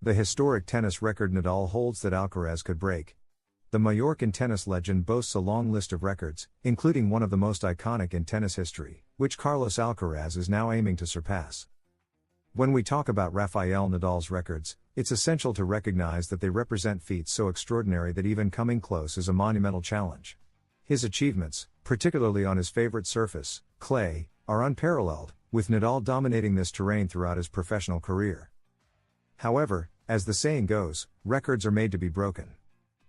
The historic tennis record Nadal holds that Alcaraz could break. The Mallorcan tennis legend boasts a long list of records, including one of the most iconic in tennis history, which Carlos Alcaraz is now aiming to surpass. When we talk about Rafael Nadal's records, it's essential to recognize that they represent feats so extraordinary that even coming close is a monumental challenge. His achievements, particularly on his favorite surface, clay, are unparalleled, with Nadal dominating this terrain throughout his professional career. However, as the saying goes, records are made to be broken.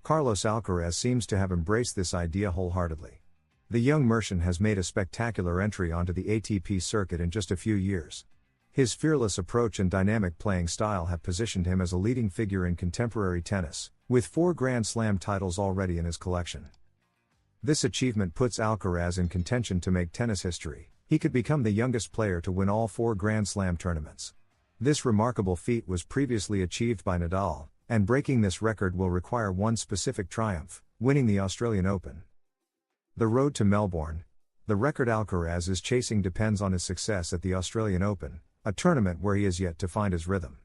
Carlos Alcaraz seems to have embraced this idea wholeheartedly. The young Mercian has made a spectacular entry onto the ATP circuit in just a few years. His fearless approach and dynamic playing style have positioned him as a leading figure in contemporary tennis, with 4 Grand Slam titles already in his collection. This achievement puts Alcaraz in contention to make tennis history. He could become the youngest player to win all 4 Grand Slam tournaments. This remarkable feat was previously achieved by Nadal, and breaking this record will require one specific triumph: winning the Australian Open. The road to Melbourne. The record Alcaraz is chasing depends on his success at the Australian Open, a tournament where he has yet to find his rhythm.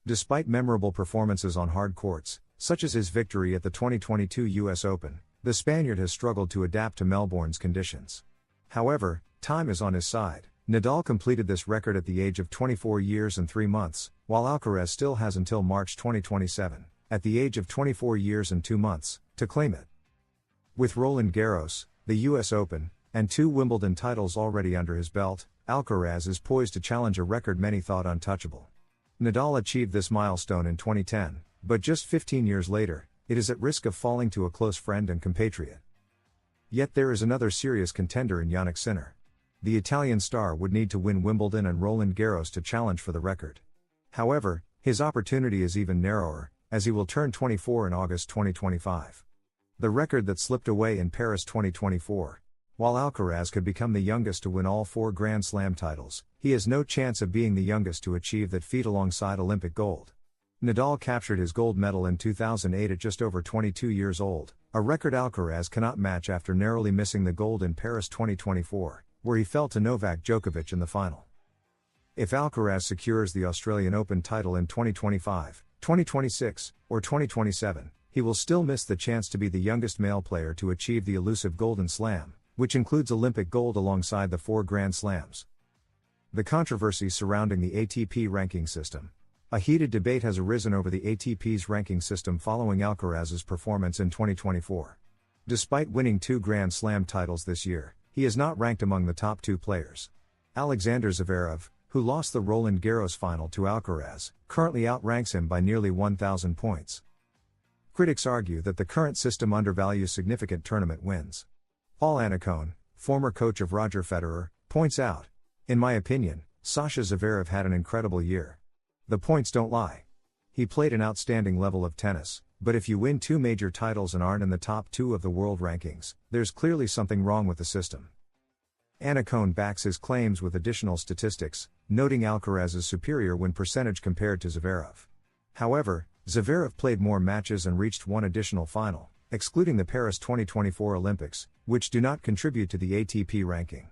Despite memorable performances on hard courts, such as his victory at the 2022 US Open, the Spaniard has struggled to adapt to Melbourne's conditions. However, time is on his side. Nadal completed this record at the age of 24 years and 3 months, while Alcaraz still has until March 2027, at the age of 24 years and 2 months, to claim it. With Roland Garros, the US Open, and 2 Wimbledon titles already under his belt, Alcaraz is poised to challenge a record many thought untouchable. Nadal achieved this milestone in 2010, but just 15 years later, it is at risk of falling to a close friend and compatriot. Yet there is another serious contender in Jannik Sinner. The Italian star would need to win Wimbledon and Roland Garros to challenge for the record. However, his opportunity is even narrower, as he will turn 24 in August 2025. The record that slipped away in Paris 2024. While Alcaraz could become the youngest to win all 4 Grand Slam titles, he has no chance of being the youngest to achieve that feat alongside Olympic gold. Nadal captured his gold medal in 2008 at just over 22 years old, a record Alcaraz cannot match after narrowly missing the gold in Paris 2024. Where he fell to Novak Djokovic in the final. If Alcaraz secures the Australian Open title in 2025, 2026, or 2027, he will still miss the chance to be the youngest male player to achieve the elusive Golden Slam, which includes Olympic gold alongside the 4 Grand Slams. The controversy surrounding the ATP ranking system. A heated debate has arisen over the ATP's ranking system following Alcaraz's performance in 2024. Despite winning 2 Grand Slam titles this year, he is not ranked among the top 2 players. Alexander Zverev, who lost the Roland Garros final to Alcaraz, currently outranks him by nearly 1,000 points. Critics argue that the current system undervalues significant tournament wins. Paul Annacone, former coach of Roger Federer, points out, "In my opinion, Sasha Zverev had an incredible year. The points don't lie. He played an outstanding level of tennis, but if you win 2 major titles and aren't in the top 2 of the world rankings, there's clearly something wrong with the system." Annacone backs his claims with additional statistics, noting Alcaraz's superior win percentage compared to Zverev. However, Zverev played more matches and reached 1 additional final, excluding the Paris 2024 Olympics, which do not contribute to the ATP ranking.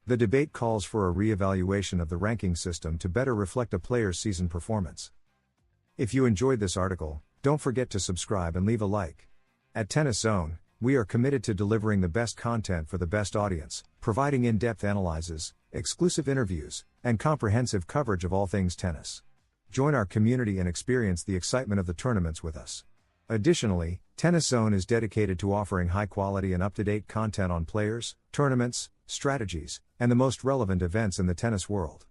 The debate calls for a re-evaluation of the ranking system to better reflect a player's season performance. If you enjoyed this article, don't forget to subscribe and leave a like. At Tennis Zone, we are committed to delivering the best content for the best audience, providing in-depth analyses, exclusive interviews, and comprehensive coverage of all things tennis. Join our community and experience the excitement of the tournaments with us. Additionally, Tennis Zone is dedicated to offering high-quality and up-to-date content on players, tournaments, strategies, and the most relevant events in the tennis world.